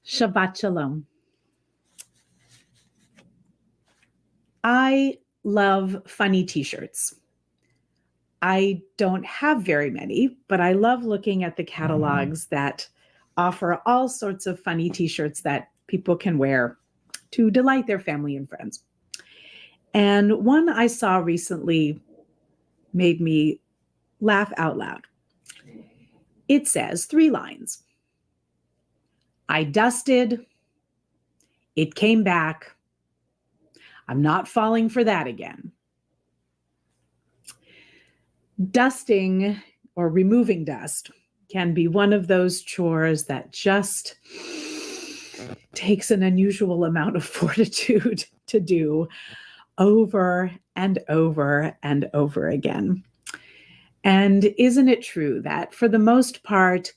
Shabbat Shalom. I love funny t-shirts. I don't have very many, but I love looking at the catalogs that offer all sorts of funny t-shirts that people can wear to delight their family and friends. And one I saw recently made me laugh out loud. It says 3 lines. I dusted. It came back. I'm not falling for that again. Dusting or removing dust can be one of those chores that just takes an unusual amount of fortitude to do over and over and over again. And isn't it true that for the most part,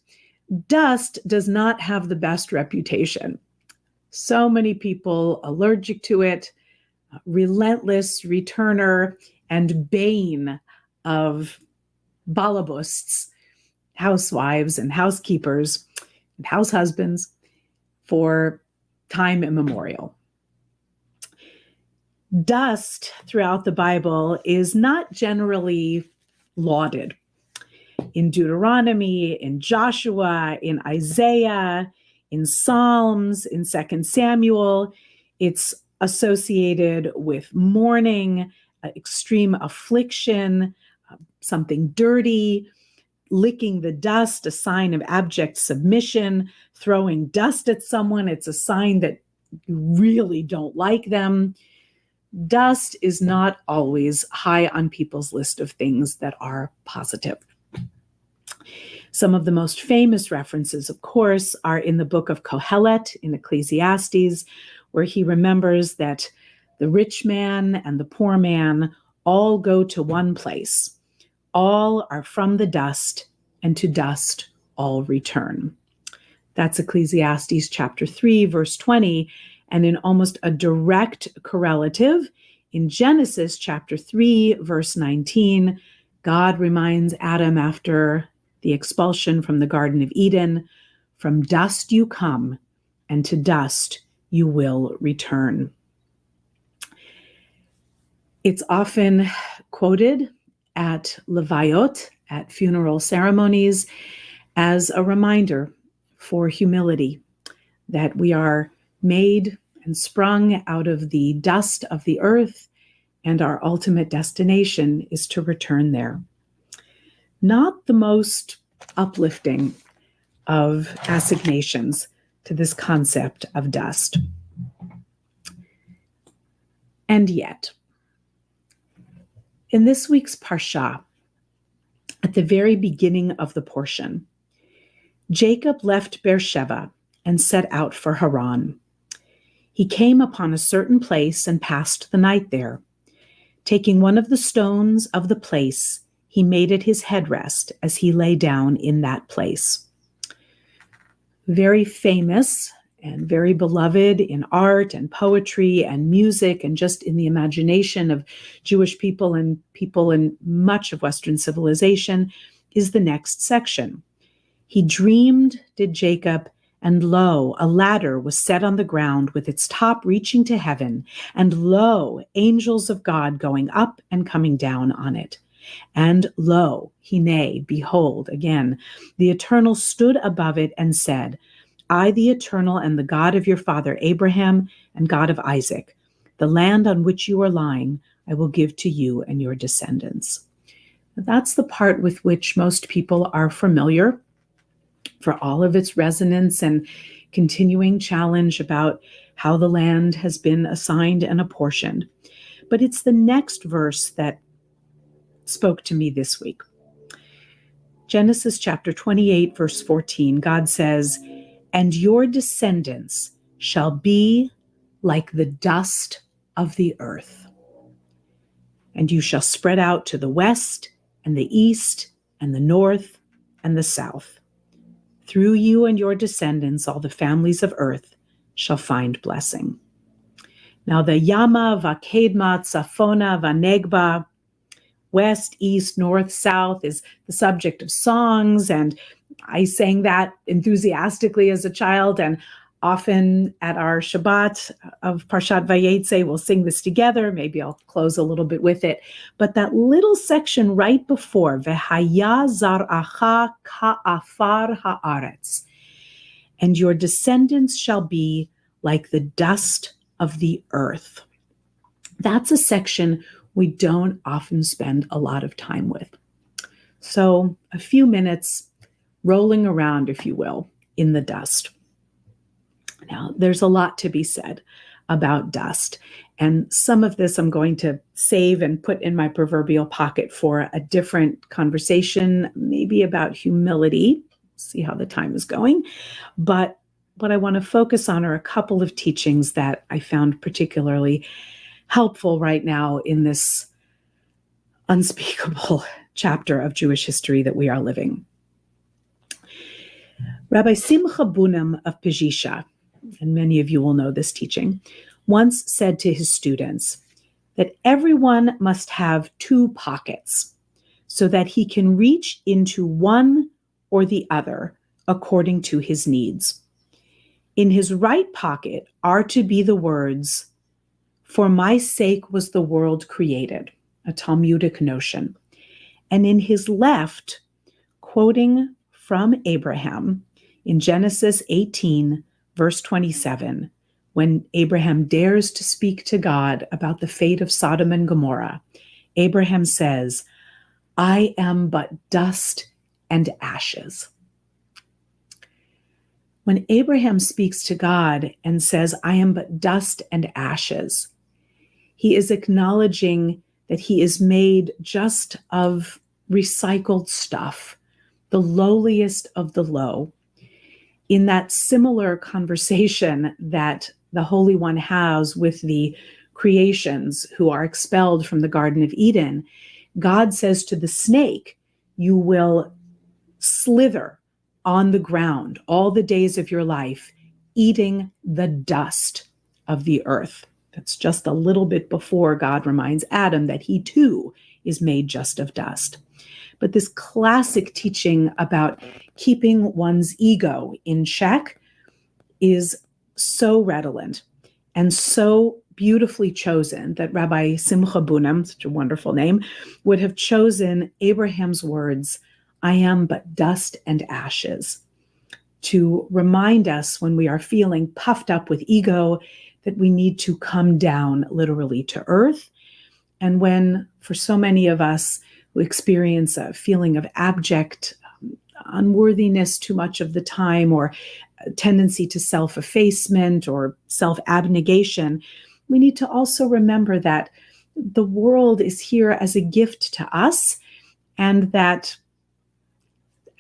dust does not have the best reputation? So many people allergic to it, relentless returner and bane of balabusts, housewives and housekeepers and house husbands for time immemorial. Dust throughout the Bible is not generally lauded. In Deuteronomy, in Joshua, in Isaiah, in Psalms, in 2 Samuel, it's associated with mourning, extreme affliction, something dirty, licking the dust, a sign of abject submission, throwing dust at someone, it's a sign that you really don't like them. Dust is not always high on people's list of things that are positive. Some of the most famous references, of course, are in the book of Kohelet in Ecclesiastes, where he remembers that the rich man and the poor man all go to one place. All are from the dust, and to dust all return. That's Ecclesiastes chapter 3, verse 20, and in almost a direct correlative, in Genesis chapter 3, verse 19, God reminds Adam after the expulsion from the Garden of Eden, from dust you come, and to dust you will return. It's often quoted at levayot, at funeral ceremonies, as a reminder for humility, that we are made and sprung out of the dust of the earth, and our ultimate destination is to return there. Not the most uplifting of assignations to this concept of dust. And yet, in this week's Parsha, at the very beginning of the portion, Jacob left Beersheba and set out for Haran. He came upon a certain place and passed the night there. Taking one of the stones of the place, he made it his headrest as he lay down in that place. Very famous and very beloved in art and poetry and music and just in the imagination of Jewish people and people in much of Western civilization is the next section. He dreamed, did Jacob, and lo, a ladder was set on the ground with its top reaching to heaven, and lo, angels of God going up and coming down on it. And lo, hine, behold, again, the Eternal stood above it and said, I, the Eternal, am the God of your father Abraham and God of Isaac. The land on which you are lying, I will give to you and your descendants. That's the part with which most people are familiar, for all of its resonance and continuing challenge about how the land has been assigned and apportioned. But it's the next verse that spoke to me this week. Genesis chapter 28, verse 14, God says, and your descendants shall be like the dust of the earth. And you shall spread out to the west and the east and the north and the south. Through you and your descendants, all the families of earth shall find blessing. Now the Yama, Vakedma, Tzafona, Vanegba, west, east, north, south is the subject of songs, and I sang that enthusiastically as a child, and Often at our Shabbat of Parashat Vayetzei, we'll sing this together. Maybe I'll close a little bit with it. But that little section right before, V'haya zar'acha ka'afar ha'aretz, and your descendants shall be like the dust of the earth. That's a section we don't often spend a lot of time with. So a few minutes rolling around, if you will, in the dust. Now, there's a lot to be said about dust. And some of this I'm going to save and put in my proverbial pocket for a different conversation, maybe about humility. See how the time is going. But what I want to focus on are a couple of teachings that I found particularly helpful right now in this unspeakable chapter of Jewish history that we are living. Rabbi Simcha Bunim of Pejisha, and many of you will know this teaching, once said to his students that everyone must have two pockets so that he can reach into one or the other according to his needs. In his right pocket are to be the words, "For my sake was the world created," a Talmudic notion. And in his left, quoting from Abraham in Genesis 18, verse 27, when Abraham dares to speak to God about the fate of Sodom and Gomorrah, Abraham says, "I am but dust and ashes." When Abraham speaks to God and says, "I am but dust and ashes," he is acknowledging that he is made just of recycled stuff, the lowliest of the low. In that similar conversation that the Holy One has with the creations who are expelled from the Garden of Eden, God says to the snake, "You will slither on the ground all the days of your life, eating the dust of the earth." That's just a little bit before God reminds Adam that he too is made just of dust. But this classic teaching about keeping one's ego in check is so redolent and so beautifully chosen that Rabbi Simcha Bunim, such a wonderful name, would have chosen Abraham's words, "I am but dust and ashes," to remind us when we are feeling puffed up with ego that we need to come down literally to earth. And when, for so many of us who experience a feeling of abject unworthiness too much of the time, or a tendency to self-effacement or self-abnegation, we need to also remember that the world is here as a gift to us, and that,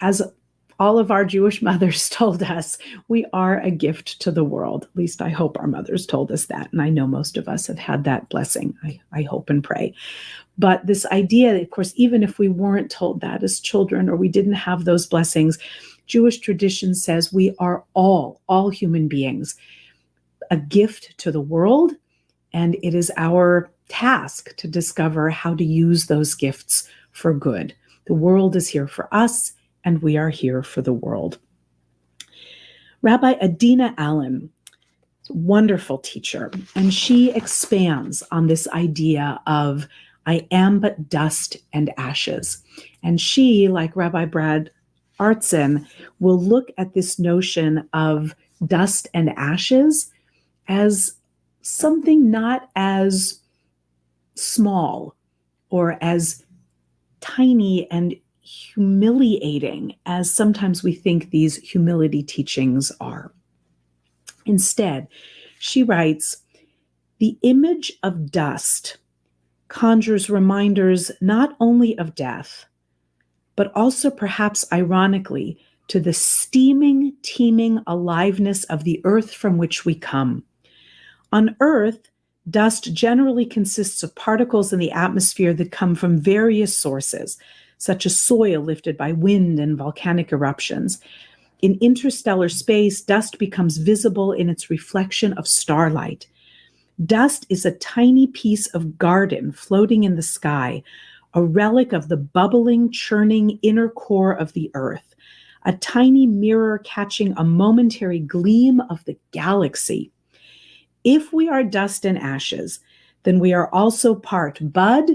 as all of our Jewish mothers told us, we are a gift to the world. At least I hope our mothers told us that. And I know most of us have had that blessing. I hope and pray. But this idea, of course, even if we weren't told that as children, or we didn't have those blessings, Jewish tradition says we are all human beings, a gift to the world. And it is our task to discover how to use those gifts for good. The world is here for us, and we are here for the world. Rabbi Adina Allen, wonderful teacher, and she expands on this idea of "I am but dust and ashes." And she, like Rabbi Brad Artson, will look at this notion of dust and ashes as something not as small or as tiny and humiliating as sometimes we think these humility teachings are. Instead, she writes, "The image of dust conjures reminders not only of death, but also, perhaps ironically, to the steaming, teeming aliveness of the earth from which we come. On Earth, dust generally consists of particles in the atmosphere that come from various sources, such as soil lifted by wind and volcanic eruptions. In interstellar space, dust becomes visible in its reflection of starlight. Dust is a tiny piece of garden floating in the sky, a relic of the bubbling, churning inner core of the earth, a tiny mirror catching a momentary gleam of the galaxy. If we are dust and ashes, then we are also part bud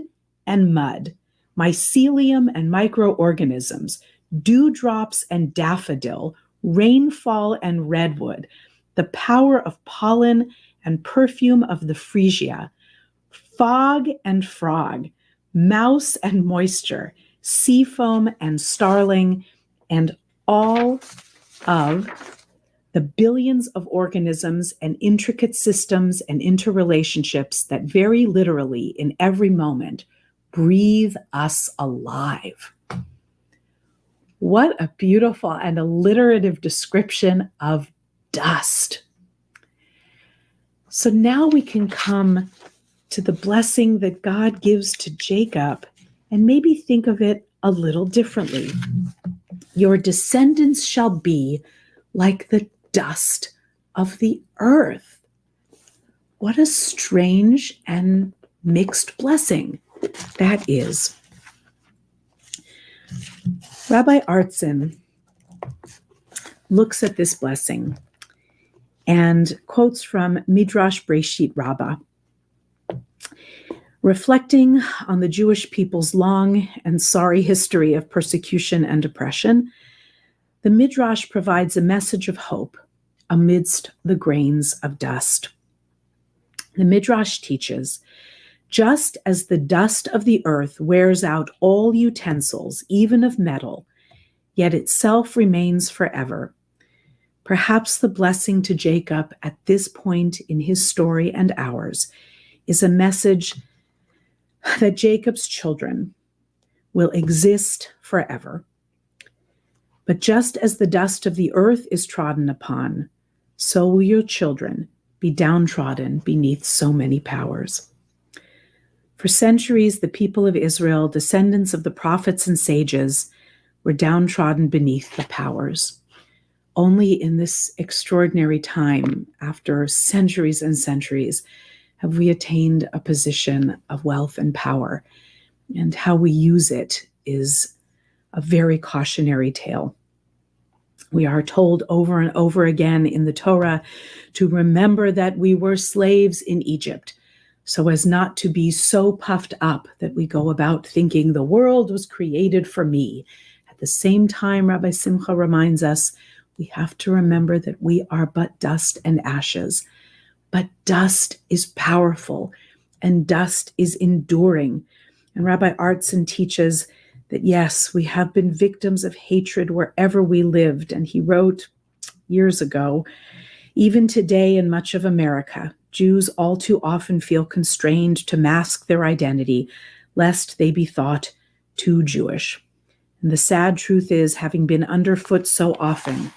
and mud, mycelium and microorganisms, dewdrops and daffodil, rainfall and redwood, the power of pollen and perfume of the freesia, fog and frog, mouse and moisture, sea foam and starling, and all of the billions of organisms and intricate systems and interrelationships that very literally in every moment breathe us alive. What a beautiful and alliterative description of dust. So now we can come to the blessing that God gives to Jacob and maybe think of it a little differently. Your descendants shall be like the dust of the earth. What a strange and mixed blessing that is. Rabbi Artson looks at this blessing and quotes from Midrash Breshit Rabbah. Reflecting on the Jewish people's long and sorry history of persecution and oppression, the Midrash provides a message of hope amidst the grains of dust. The Midrash teaches, just as the dust of the earth wears out all utensils, even of metal, yet itself remains forever, perhaps the blessing to Jacob at this point in his story and ours is a message that Jacob's children will exist forever. But just as the dust of the earth is trodden upon, so will your children be downtrodden beneath so many powers. For centuries, the people of Israel, descendants of the prophets and sages, were downtrodden beneath the powers. Only in this extraordinary time, after centuries and centuries, have we attained a position of wealth and power. And how we use it is a very cautionary tale. We are told over and over again in the Torah to remember that we were slaves in Egypt, so as not to be so puffed up that we go about thinking the world was created for me. At the same time, Rabbi Simcha reminds us, we have to remember that we are but dust and ashes. But dust is powerful, and dust is enduring. And Rabbi Artson teaches that, yes, we have been victims of hatred wherever we lived. And he wrote years ago, even today in much of America, Jews all too often feel constrained to mask their identity, lest they be thought too Jewish. And the sad truth is, having been underfoot so often,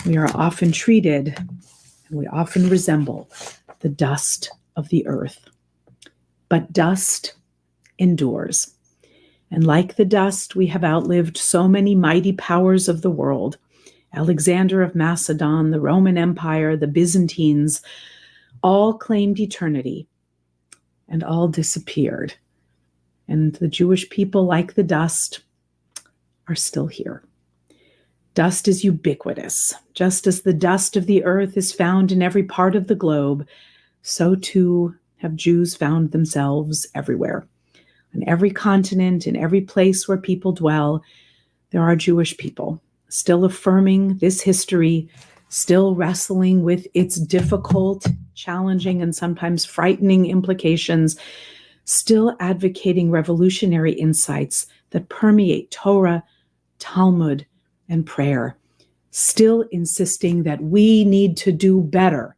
we are often treated and we often resemble the dust of the earth. But dust endures. And like the dust, we have outlived so many mighty powers of the world. Alexander of Macedon, the Roman Empire, the Byzantines, all claimed eternity and all disappeared. And the Jewish people, like the dust, are still here. Dust is ubiquitous. Just as the dust of the earth is found in every part of the globe, so too have Jews found themselves everywhere. On every continent, in every place where people dwell, there are Jewish people, still affirming this history, still wrestling with its difficult, challenging, and sometimes frightening implications, still advocating revolutionary insights that permeate Torah, Talmud, and prayer, still insisting that we need to do better,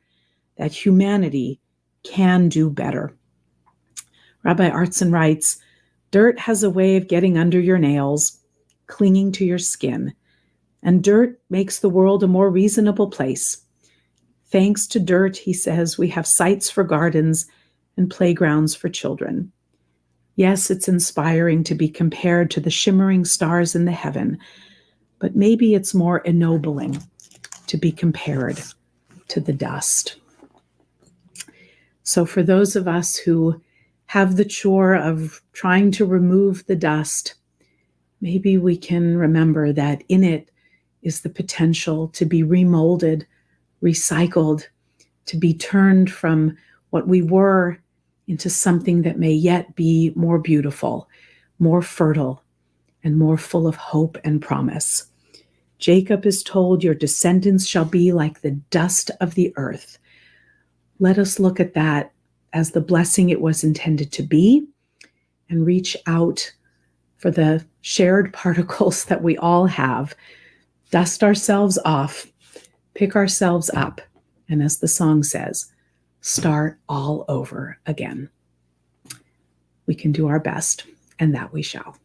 that humanity can do better. Rabbi Artson writes, dirt has a way of getting under your nails, clinging to your skin, and dirt makes the world a more reasonable place. Thanks to dirt, he says, we have sites for gardens and playgrounds for children. Yes, it's inspiring to be compared to the shimmering stars in the heaven, but maybe it's more ennobling to be compared to the dust. So for those of us who have the chore of trying to remove the dust, maybe we can remember that in it is the potential to be remolded, recycled, to be turned from what we were into something that may yet be more beautiful, more fertile, and more full of hope and promise. Jacob is told, your descendants shall be like the dust of the earth. Let us look at that as the blessing it was intended to be and reach out for the shared particles that we all have, dust ourselves off, pick ourselves up, and as the song says, start all over again. We can do our best, and that we shall.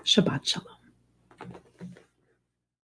Shabbat shalom.